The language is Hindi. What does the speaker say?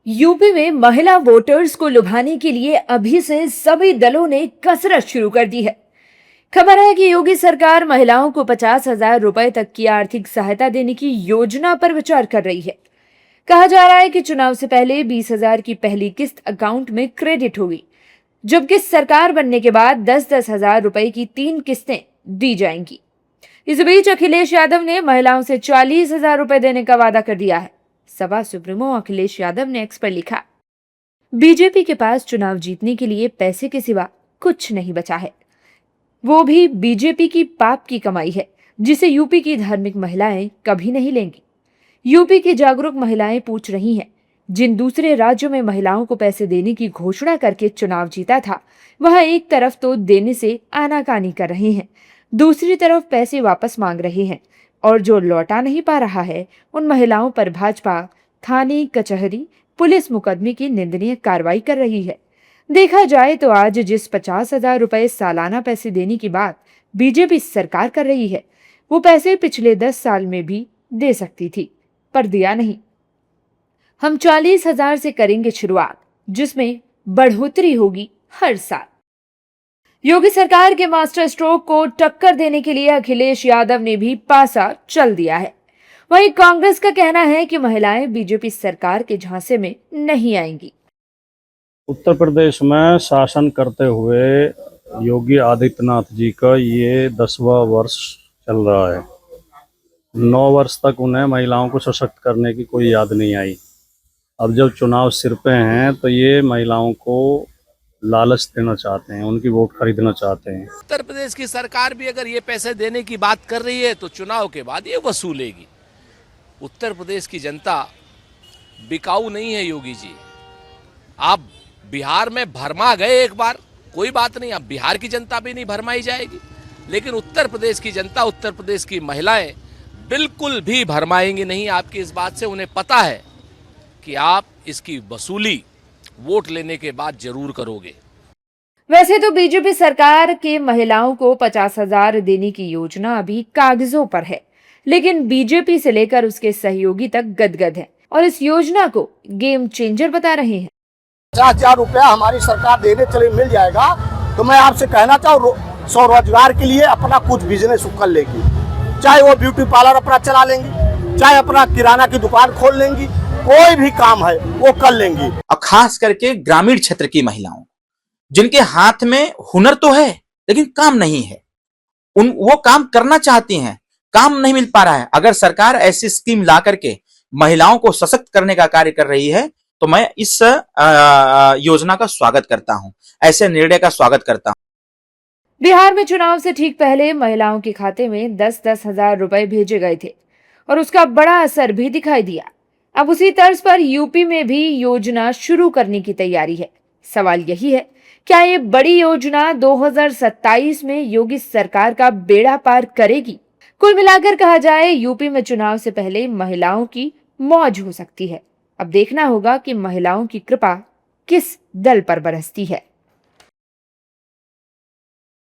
यूपी में महिला वोटर्स को लुभाने के लिए अभी से सभी दलों ने कसरत शुरू कर दी है। खबर है कि योगी सरकार महिलाओं को 50,000 रुपए तक की आर्थिक सहायता देने की योजना पर विचार कर रही है। कहा जा रहा है कि चुनाव से पहले 20,000 की पहली किस्त अकाउंट में क्रेडिट होगी, जबकि सरकार बनने के बाद 10-10 हजार रुपए की 3 किस्तें दी जाएंगी। इस बीच अखिलेश यादव ने महिलाओं से 40,000 रुपए देने का वादा कर दिया है। सपा सुप्रीमो अखिलेश यादव ने एक्स पर लिखा, बीजेपी के पास चुनाव जीतने के लिए पैसे के सिवा कुछ नहीं बचा है। वो भी बीजेपी की पाप की कमाई है, जिसे यूपी की धार्मिक महिलाएं कभी नहीं लेंगी। यूपी की जागरूक महिलाएं पूछ रही हैं, जिन दूसरे राज्यों में महिलाओं को पैसे देने की घोषणा करके चुनाव जीता था, वह एक तरफ तो देने से आनाकानी कर रहे हैं, दूसरी तरफ पैसे वापस मांग रहे हैं, और जो लौटा नहीं पा रहा है, उन महिलाओं पर भाजपा थाने, कचहरी, पुलिस मुकदमे की निंदनीय कार्रवाई कर रही है। देखा जाए तो आज जिस 50,000 रुपए सालाना पैसे देने की बात बीजेपी सरकार कर रही है, वो पैसे पिछले 10 साल में भी दे सकती थी, पर दिया नहीं। हम 40,000 से करेंगे शुरुआत, जिसमें बढ़ोतरी होगी हर साल। योगी सरकार के मास्टर स्ट्रोक को टक्कर देने के लिए अखिलेश यादव ने भी पासा चल दिया है। वहीं कांग्रेस का कहना है कि महिलाएं बीजेपी सरकार के झांसे में नहीं आएंगी। उत्तर प्रदेश में शासन करते हुए योगी आदित्यनाथ जी का ये 10वां वर्ष चल रहा है। 9 वर्ष तक उन्हें महिलाओं को सशक्त करने की कोई याद नहीं आई। अब जब चुनाव सिर पे हैं तो ये महिलाओं को लालच देना चाहते हैं, उनकी वोट खरीदना चाहते हैं। उत्तर प्रदेश की सरकार भी अगर ये पैसे देने की बात कर रही है तो चुनाव के बाद ये वसूलेगी। उत्तर प्रदेश की जनता बिकाऊ नहीं है योगी जी। आप बिहार में भरमा गए एक बार, कोई बात नहीं, अब बिहार की जनता भी नहीं भरमाई जाएगी, लेकिन उत्तर प्रदेश की जनता, उत्तर प्रदेश की महिलाएं बिल्कुल भी भरमाएंगी नहीं आपकी इस बात से। उन्हें पता है कि आप इसकी वसूली वोट लेने के बाद जरूर करोगे। वैसे तो बीजेपी सरकार के महिलाओं को 50,000 देने की योजना अभी कागजों पर है, लेकिन बीजेपी से लेकर उसके सहयोगी तक गदगद है और इस योजना को गेम चेंजर बता रहे हैं। 50,000 रुपया हमारी सरकार देने चले मिल जाएगा तो मैं आपसे कहना चाहूँ, स्वरोजगार के लिए अपना कुछ बिजनेस कर लेगी, चाहे वो ब्यूटी पार्लर अपना चला लेंगी, चाहे अपना किराना की दुकान खोल लेंगी, कोई भी काम है वो कर लेंगी। और खास करके ग्रामीण क्षेत्र की महिलाओं, जिनके हाथ में हुनर तो है लेकिन काम नहीं है, वो काम करना चाहती हैं, काम नहीं मिल पा रहा है। अगर सरकार ऐसी स्कीम ला करके महिलाओं को सशक्त करने का कार्य कर रही है तो मैं इस योजना का स्वागत करता हूं, ऐसे निर्णय का स्वागत करता हूं। बिहार में चुनाव से ठीक पहले महिलाओं के खाते में 10-10 हजार रुपए भेजे गए थे और उसका बड़ा असर भी दिखाई दिया। अब उसी तर्ज पर यूपी में भी योजना शुरू करने की तैयारी है। सवाल यही है, क्या ये बड़ी योजना 2027 में योगी सरकार का बेड़ा पार करेगी? कुल मिलाकर कहा जाए, यूपी में चुनाव से पहले महिलाओं की मौज हो सकती है। अब देखना होगा कि महिलाओं की कृपा किस दल पर बरसती है।